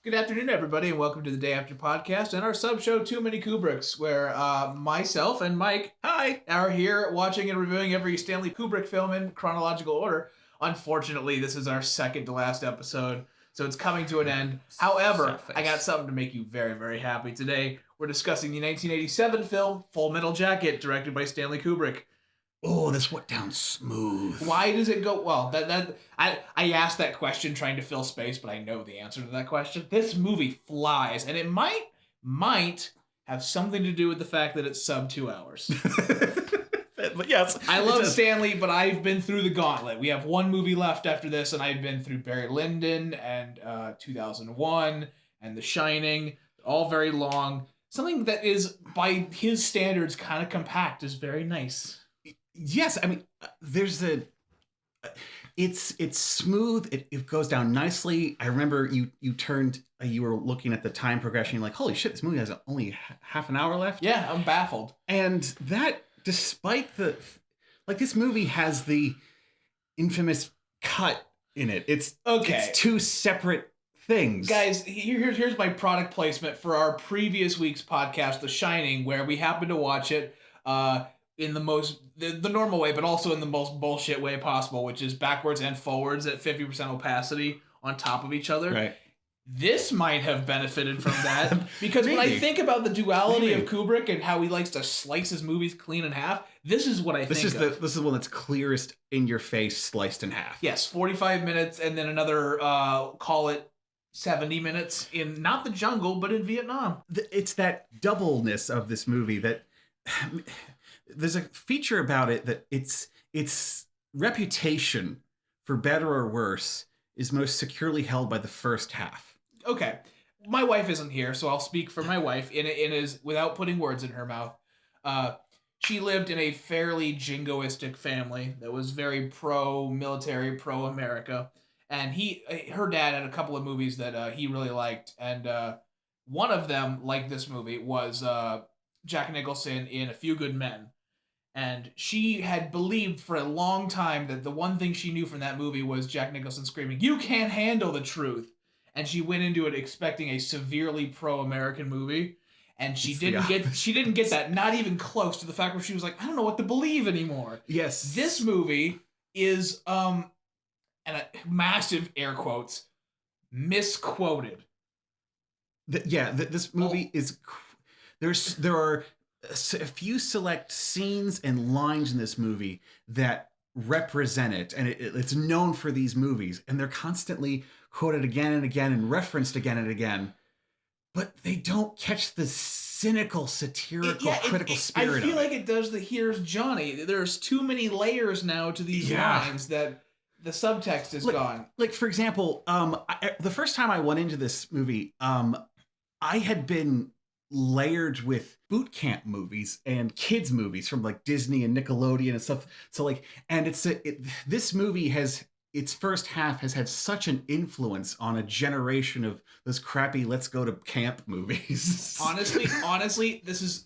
Good afternoon, everybody, and welcome to the Day After Podcast and our sub-show, Too Many Kubricks, where myself and Mike Hi. are here watching and reviewing every Stanley Kubrick film in chronological order. Unfortunately, this is our second to last episode, so it's coming to an end. However, I got something to make you very, very happy today. We're discussing the 1987 film Full Metal Jacket, directed by Stanley Kubrick. Oh, this went down smooth. Why does it go well? I asked that question trying to fill space, but I know the answer to that question. This movie flies, and it might have something to do with the fact that it's sub 2 hours. But yes, I love Stanley, but I've been through the gauntlet. We have one movie left after this, and I've been through Barry Lyndon and 2001 and The Shining, all very long. Something that is, by his standards, kind of compact is very nice. Yes, I mean, it's smooth. It goes down nicely. I remember you were looking at the time progression. You're like, holy shit, this movie has only half an hour left. Yeah, I'm baffled. And that, despite this movie has the infamous cut in it. It's two separate things. Guys, here's my product placement for our previous week's podcast, The Shining, where we happened to watch it in the normal way, but also in the most bullshit way possible, which is backwards and forwards at 50% opacity on top of each other. Right. This might have benefited from that because when I think about the duality of Kubrick and how he likes to slice his movies clean in half, this is what I think of. This is one that's clearest in your face, sliced in half. Yes, 45 minutes and then another, call it 70 minutes in not the jungle, but in Vietnam. It's that doubleness of this movie that there's a feature about it that its reputation, for better or worse, is most securely held by the first half. Okay, my wife isn't here, so I'll speak for my wife without putting words in her mouth. She lived in a fairly jingoistic family that was very pro-military, pro-America, and her dad had a couple of movies that he really liked, and one of them, like this movie, was Jack Nicholson in A Few Good Men. And she had believed for a long time that the one thing she knew from that movie was Jack Nicholson screaming, "You can't handle the truth." And she went into it expecting a severely pro-American movie. And she didn't get that, not even close to the fact where she was like, I don't know what to believe anymore. Yes. This movie is, and massive air quotes, misquoted. This movie is... There are a few select scenes and lines in this movie that represent it, and it's known for these movies, and they're constantly quoted again and again and referenced again and again, but they don't catch the cynical, satirical, critical spirit. I feel like it does the "Here's Johnny." There's too many layers now to these lines that the subtext is gone. Like, for example, the first time I went into this movie, I had been layered with boot camp movies and kids movies from like Disney and Nickelodeon and stuff. So like, and this movie its first half has had such an influence on a generation of those crappy let's go to camp movies. honestly, this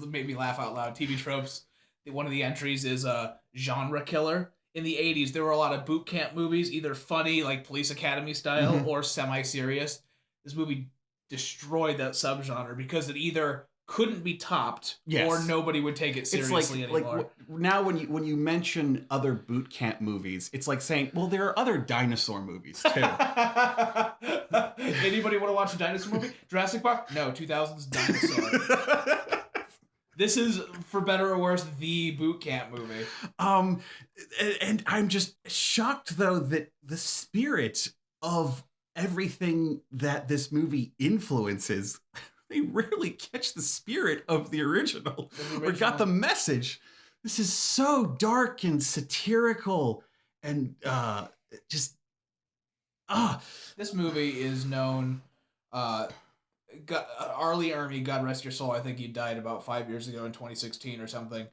made me laugh out loud. TV tropes. One of the entries is a genre killer. In the 80s, there were a lot of boot camp movies, either funny like Police Academy style or semi-serious. This movie destroyed that subgenre because it either couldn't be topped or nobody would take it seriously anymore. Like now when you mention other boot camp movies, it's like saying, well, there are other dinosaur movies too. Anybody want to watch a dinosaur movie? Jurassic Park? No, 2000's Dinosaur. This is, for better or worse, the boot camp movie. And I'm just shocked though that the spirit of everything that this movie influences, they rarely catch the spirit of the original or got the message. This is so dark and satirical and this movie is known. Arlie Ermey, God rest your soul. I think he died about 5 years ago in 2016 or something.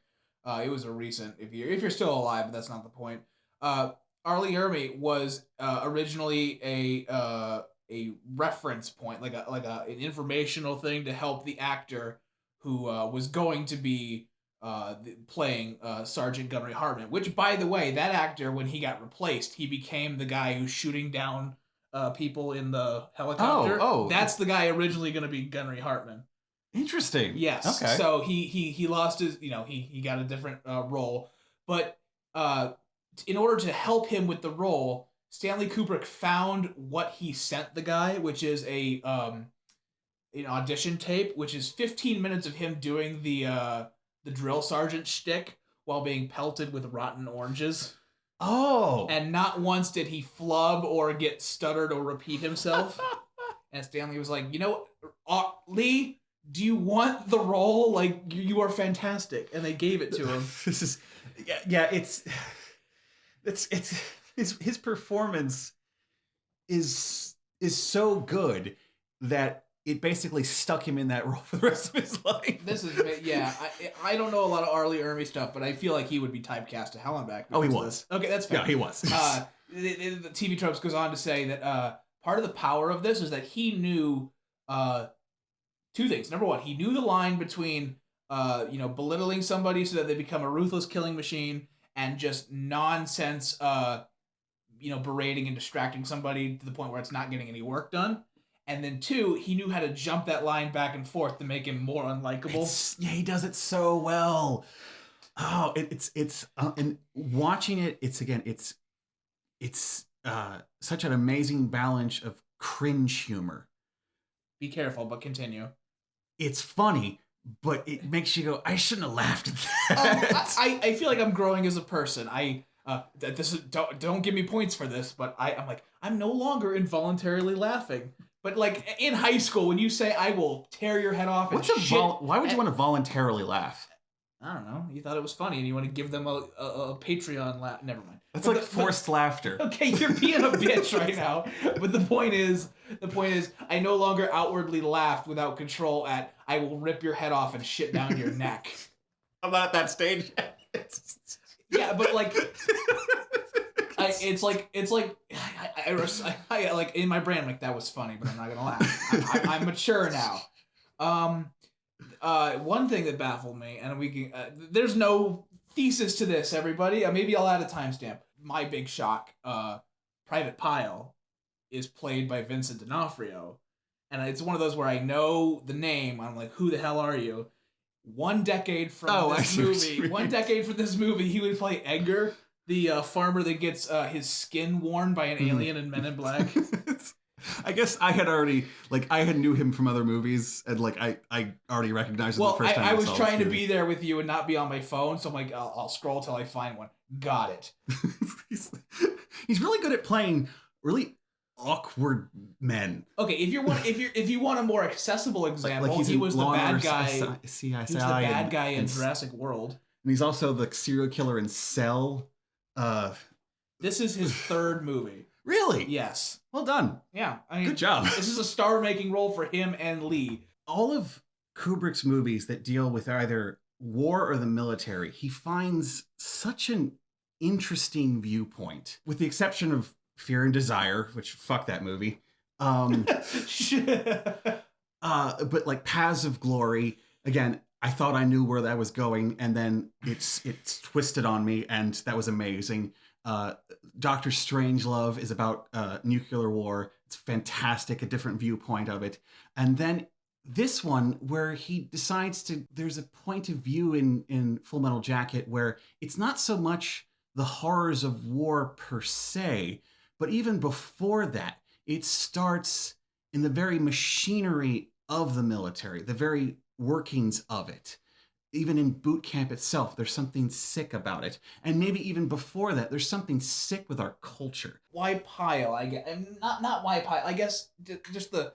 It was a recent. If you're still alive, but that's not the point. Arlie Ermey was originally a reference point, like an informational thing to help the actor who was going to be playing Sergeant Gunnery Hartman. Which, by the way, that actor, when he got replaced, he became the guy who's shooting down people in the helicopter. That's the guy originally going to be Gunnery Hartman. Interesting. Yes. Okay. So he lost his, he got a different role, but in order to help him with the role, Stanley Kubrick found what he sent the guy, which is an audition tape, which is 15 minutes of him doing the drill sergeant shtick while being pelted with rotten oranges. Oh. And not once did he flub or get stuttered or repeat himself. And Stanley was like, Lee, do you want the role? Like, you are fantastic. And they gave it to him. This is, it's his performance is so good that it basically stuck him in that role for the rest of his life. I don't know a lot of Arlie Ermy stuff, but I feel like he would be typecast to hell and back. Oh, he was. Okay, that's fair. Yeah, he was. The TV Tropes goes on to say that part of the power of this is that he knew two things. Number one, he knew the line between belittling somebody so that they become a ruthless killing machine and just nonsense berating and distracting somebody to the point where it's not getting any work done. And then two, he knew how to jump that line back and forth to make him more unlikable. He does it so well. Oh, and watching it, it's such an amazing balance of cringe humor. Be careful, but continue. It's funny, but it makes you go, I shouldn't have laughed at that. I feel like I'm growing as a person. Don't give me points for this, but I'm no longer involuntarily laughing. But like in high school, when you say I will tear your head off, why would you want to voluntarily laugh? I don't know. You thought it was funny, and you want to give them a Patreon laugh. Never mind. That's forced laughter. Okay, you're being a bitch right now. But the point is, I no longer outwardly laughed without control at I will rip your head off and shit down your neck. I'm not at that stage yet. Yeah, but like. It's like in my brain, I'm like, that was funny, but I'm not gonna laugh. I'm mature now. One thing that baffled me, and we can, there's no thesis to this, everybody. Maybe I'll add a timestamp. My big shock, Private Pile is played by Vincent D'Onofrio, and it's one of those where I know the name. I'm like, who the hell are you? One decade from this movie, he would play Edgar, the farmer that gets his skin worn by an alien in Men in Black. I guess I had already, I had knew him from other movies, and I already recognized him the first time I was trying to be there with you and not be on my phone, so I'm like, I'll scroll till I find one. Got it. He's really good at playing really awkward men. Okay, if you want a more accessible example, he was the bad guy. He was the bad guy in Jurassic World, and he's also the serial killer in Cell. This is his third movie. Really? Yes. Well done. Yeah. Good job. This is a star-making role for him and Lee. All of Kubrick's movies that deal with either war or the military, he finds such an interesting viewpoint, with the exception of Fear and Desire, which fuck that movie. But like Paths of Glory, again, I thought I knew where that was going, and then it's twisted on me, and that was amazing. Doctor Strangelove is about nuclear war. It's fantastic, a different viewpoint of it. And then this one, where he decides there's a point of view in Full Metal Jacket where it's not so much the horrors of war per se, but even before that, it starts in the very machinery of the military, the very workings of it. Even in boot camp itself, there's something sick about it. And maybe even before that, there's something sick with our culture. Why pile? I guess not why pile. I guess just the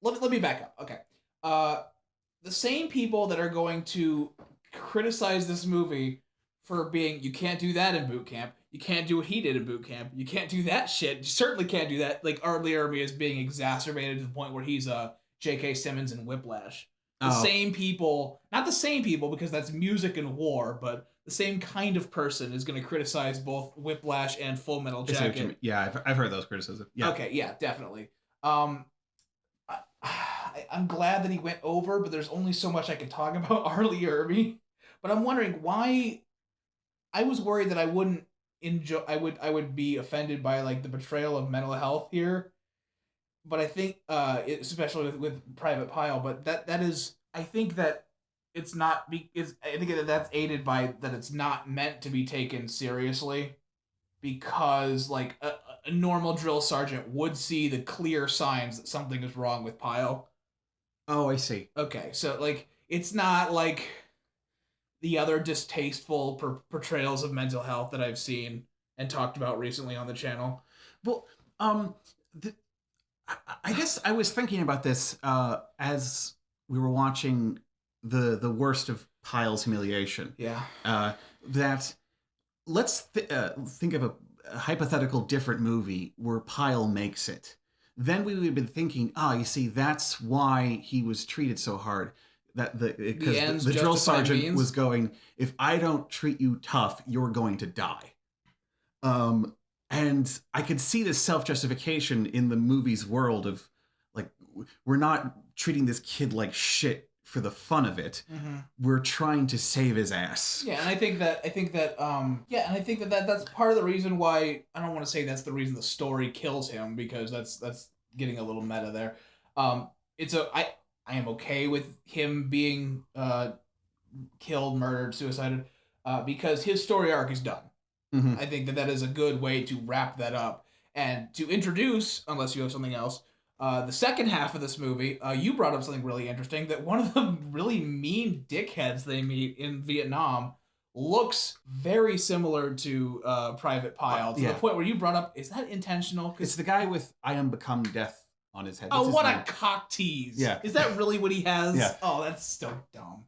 let me back up. Okay. The same people that are going to criticize this movie for being, you can't do that in boot camp. You can't do what he did in boot camp. You can't do that shit. You certainly can't do that. Like Arlie Ermy is being exacerbated to the point where he's J.K. Simmons in Whiplash. The same people, not the same people because that's music and war, but the same kind of person is going to criticize both Whiplash and Full Metal Jacket. Yeah, I've heard those criticisms. Yeah. Okay, yeah, definitely. I'm glad that he went over, but there's only so much I can talk about Arlie Ermy. But I'm wondering why. I was worried that I wouldn't enjoy. I would be offended by like the portrayal of mental health here, but I think especially with Private Pile, but that is I think that it's not it's I think that that's aided by that it's not meant to be taken seriously because like a normal drill sergeant would see the clear signs that something is wrong with Pile. Oh, I see. Okay, so like it's not like the other distasteful portrayals of mental health that I've seen and talked about recently on the channel. Well, the, I guess I was thinking about this as we were watching the worst of Pyle's humiliation. Yeah. That let's think of a hypothetical different movie where Pyle makes it. Then we would have been thinking, you see, that's why he was treated so hard. That because the drill sergeant was going, if I don't treat you tough, you're going to die. And I could see this self-justification in the movie's world of like, we're not treating this kid like shit for the fun of it. Mm-hmm. We're trying to save his ass. Yeah, and I think that that's part of the reason why I don't want to say that's the reason the story kills him, because that's getting a little meta there. I am okay with him being killed, murdered, suicided, because his story arc is done. Mm-hmm. I think that is a good way to wrap that up and to introduce, unless you have something else, the second half of this movie. You brought up something really interesting, that one of the really mean dickheads they meet in Vietnam looks very similar to Private Pile, to the point where you brought up, is that intentional? It's the guy with "I am become death" on his head. Oh, what a cock tease. Yeah. Is that really what he has? Yeah. Oh, that's so dumb.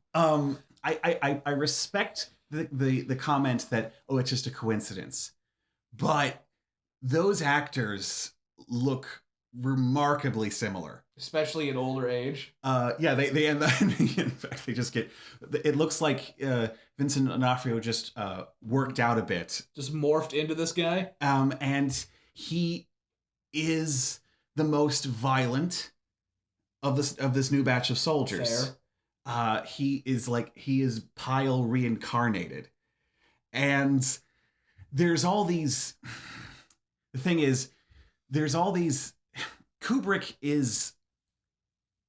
I respect the comment that, it's just a coincidence. But those actors look remarkably similar. Especially at older age. They in fact, they just get, it looks like Vincent D'Onofrio just worked out a bit. Just morphed into this guy. And he is the most violent of this new batch of soldiers. Fair. He is Pyle reincarnated. And there's all these, the thing is, there's all these, Kubrick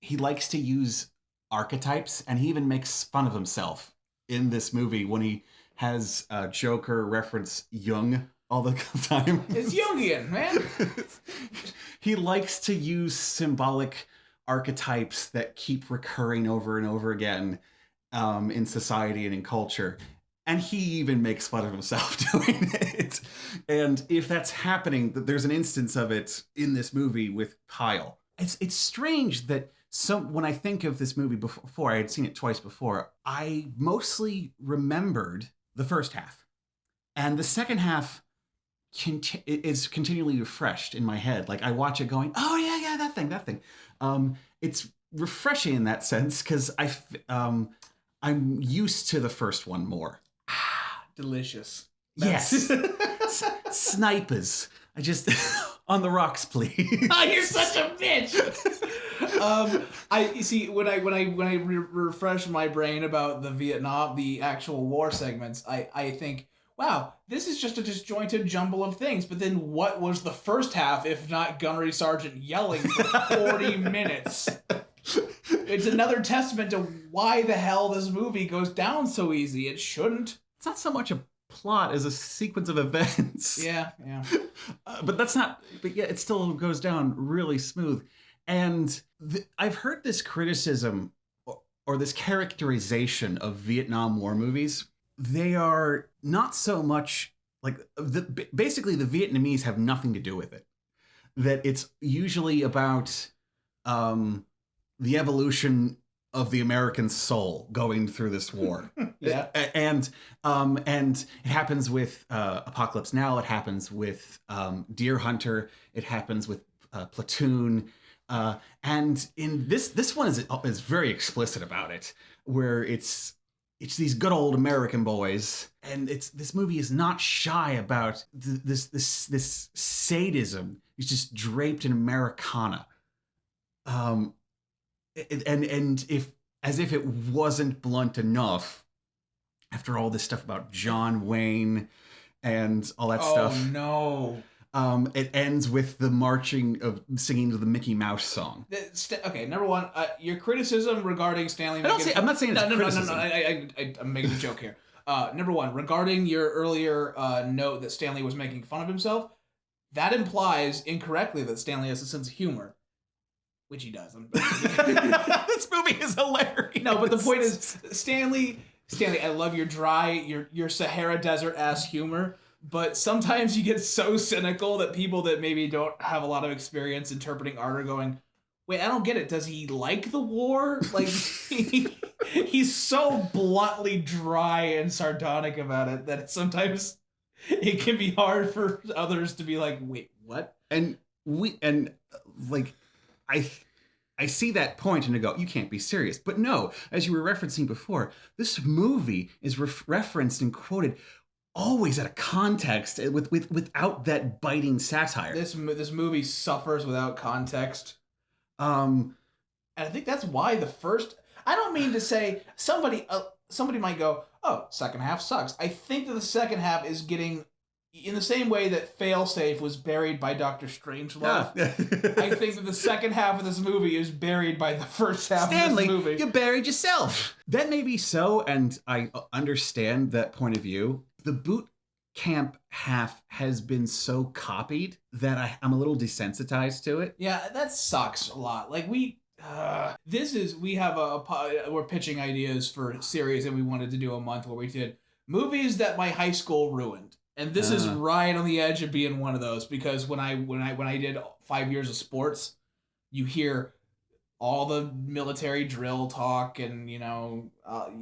he likes to use archetypes, and he even makes fun of himself in this movie when he has Joker reference Jung all the time. It's Jungian, man. He likes to use symbolic archetypes that keep recurring over and over again in society and in culture. And he even makes fun of himself doing it. And if that's happening, there's an instance of it in this movie with Pyle. It's strange that when I think of this movie before, I had seen it twice before, I mostly remembered the first half. And the second half is continually refreshed in my head. Like I watch it going, oh yeah, that thing. It's refreshing in that sense because I'm used to the first one more. Delicious. Yes. Snipers. I just on the rocks, please. Oh, you're such a bitch. I see when I refresh my brain about the actual war segments, I think, wow, this is just a disjointed jumble of things. But then what was the first half if not Gunnery Sergeant yelling for 40 minutes? It's another testament to why the hell this movie goes down so easy. It shouldn't. It's not so much a plot as a sequence of events. Yeah. But it still goes down really smooth. And I've heard this criticism or this characterization of Vietnam War movies. They are not so much like basically the Vietnamese have nothing to do with it. That it's usually about the evolution of the American soul going through this war. Yeah. And it happens with Apocalypse Now. It happens with Deer Hunter. It happens with Platoon. And in this one is very explicit about it, where it's these good old American boys, and this movie is not shy about this sadism. It's just draped in Americana. And if it wasn't blunt enough, after all this stuff about John Wayne and all that Oh stuff. no. It ends with the marching of singing to the Mickey Mouse song. Okay, number one, your criticism regarding Stanley. I'm not saying it's criticism. No. I'm making a joke here. Number one, regarding your earlier note that Stanley was making fun of himself, that implies incorrectly that Stanley has a sense of humor, which he doesn't. This movie is hilarious. No, but the point is, Stanley, I love your dry, your Sahara Desert ass humor. But sometimes you get so cynical that people that maybe don't have a lot of experience interpreting art are going, wait, I don't get it. Does he like the war? Like, he's so bluntly dry and sardonic about it that sometimes it can be hard for others to be like, wait, what? And I see that point and I go, you can't be serious. But no, as you were referencing before, this movie is referenced and quoted always out of context without that biting satire. This movie suffers without context. And I think that's why the first... I don't mean to say... Somebody might go, oh, second half sucks. I think that the second half is getting... In the same way that Failsafe was buried by Dr. Strangelove, I think that the second half of this movie is buried by the first half of this movie. Stanley, you buried yourself. That may be so, and I understand that point of view. The boot camp half has been so copied that I'm a little desensitized to it. Yeah, that sucks a lot. Like we're pitching ideas for a series, and we wanted to do a month where we did movies that my high school ruined. And this is right on the edge of being one of those, because when I did 5 years of sports, you hear all the military drill talk and,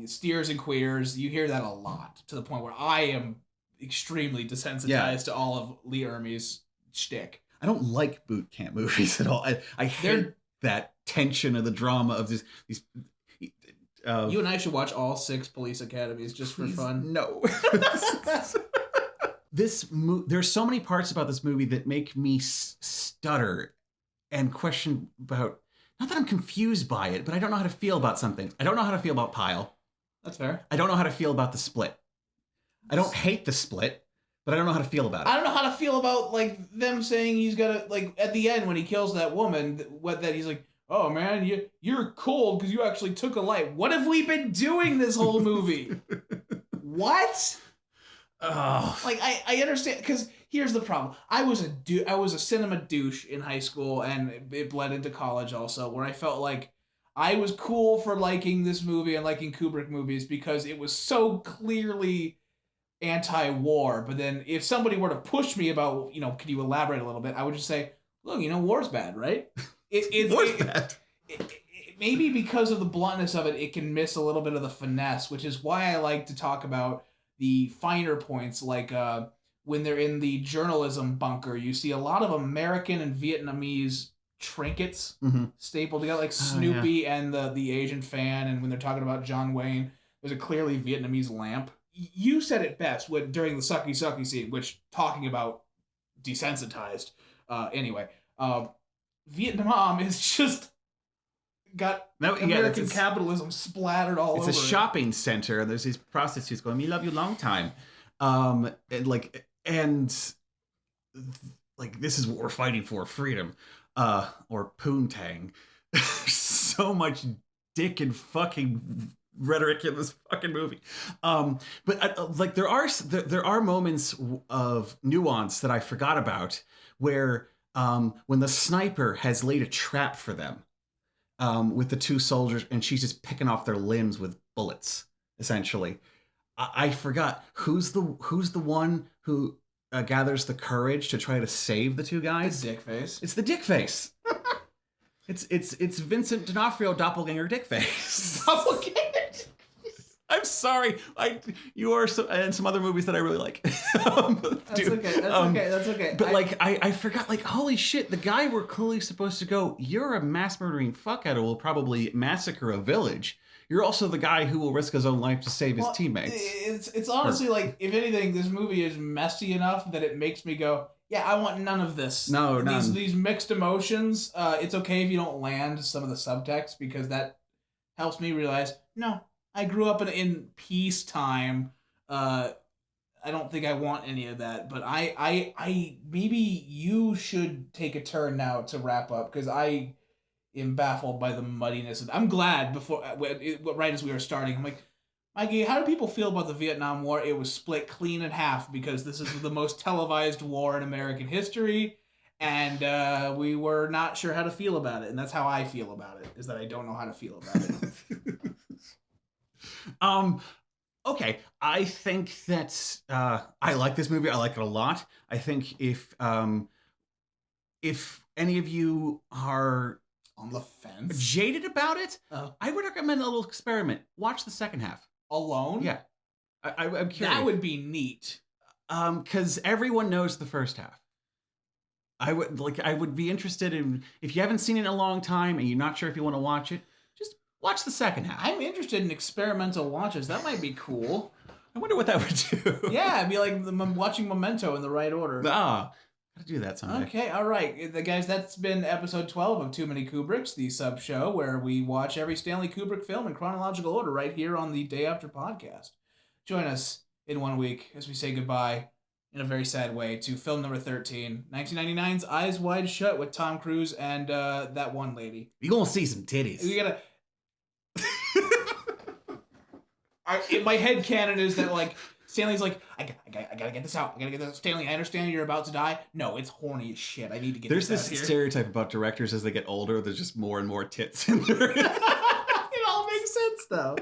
steers and queers. You hear that a lot, to the point where I am extremely desensitized to all of Lee Ermey's shtick. I don't like boot camp movies at all. I hate that tension of the drama of these. You and I should watch all 6 police academies just for fun. No. There's so many parts about this movie that make me stutter and question about, not that I'm confused by it, but I don't know how to feel about something. I don't know how to feel about Pyle. That's fair. I don't know how to feel about the split. I don't hate the split, but I don't know how to feel about it. I don't know how to feel about, like, them saying he's got to, like, at the end when he kills that woman, that he's like, oh man, you're cold because you actually took a life. What have we been doing this whole movie? What? Oh. Like, I understand, because here's the problem. I was a cinema douche in high school, and it bled into college also, where I felt like I was cool for liking this movie and liking Kubrick movies because it was so clearly anti-war. But then if somebody were to push me about, could you elaborate a little bit, I would just say, look, war's bad, right? War's bad. Maybe because of the bluntness of it, it can miss a little bit of the finesse, which is why I like to talk about the finer points, like when they're in the journalism bunker, you see a lot of American and Vietnamese trinkets stapled together, like Snoopy and the Asian fan, and when they're talking about John Wayne, there's a clearly Vietnamese lamp. You said it best during the sucky sucky scene, which, talking about desensitized, Vietnam is just got American capitalism splattered all over. It's a shopping center, and there's these prostitutes going, "We love you long time," and this is what we're fighting for, freedom, or poontang. So much dick and fucking rhetoric in this fucking movie, but there are moments of nuance that I forgot about, where when the sniper has laid a trap for them. With the 2 soldiers, and she's just picking off their limbs with bullets, essentially. I forgot who's the one who gathers the courage to try to save the 2 guys. The dick face. It's the dick face. it's Vincent D'Onofrio doppelganger dick face. Doppelganger. I'm sorry. You are and some other movies that I really like. That's okay. But I forgot, holy shit, the guy we're clearly supposed to go, you're a mass murdering fuckhead who will probably massacre a village. You're also the guy who will risk his own life to save his teammates. It's honestly if anything, this movie is messy enough that it makes me go, yeah, I want none of this. No, none. These mixed emotions. It's okay if you don't land some of the subtext, because that helps me realize, no, I grew up in peacetime I don't think I want any of that. But I maybe you should take a turn now to wrap up because I am baffled by the muddiness. I'm glad before right as we were starting. I'm like, Mikey, how do people feel about the Vietnam War? It was split clean in half because this is the most televised war in American history, and we were not sure how to feel about it. And that's how I feel about it, is that I don't know how to feel about it. Okay, I think that I like this movie. I like it a lot. I think if any of you are on the fence, jaded about it, I would recommend a little experiment. Watch the second half alone. Yeah, I'm curious. That would be neat. Because everyone knows the first half. I would be interested in, if you haven't seen it in a long time and you're not sure if you want to watch it, just watch the second half. I'm interested in experimental watches. That might be cool. I wonder what that would do. Yeah, it'd be like watching Memento in the right order. Gotta do that someday. Okay, all right. Guys, that's been episode 12 of Too Many Kubricks, the sub show where we watch every Stanley Kubrick film in chronological order right here on the Day After podcast. Join us in 1 week as we say goodbye in a very sad way to film number 13, 1999's Eyes Wide Shut with Tom Cruise and that one lady. You're gonna see some titties. We gotta... in my head canon is that like Stanley's like, I gotta get this out. I gotta get this. Stanley, I understand you're about to die. No, it's horny as shit. I need to get There's this this out stereotype about directors as they get older. There's just more and more tits in there. It all makes sense though.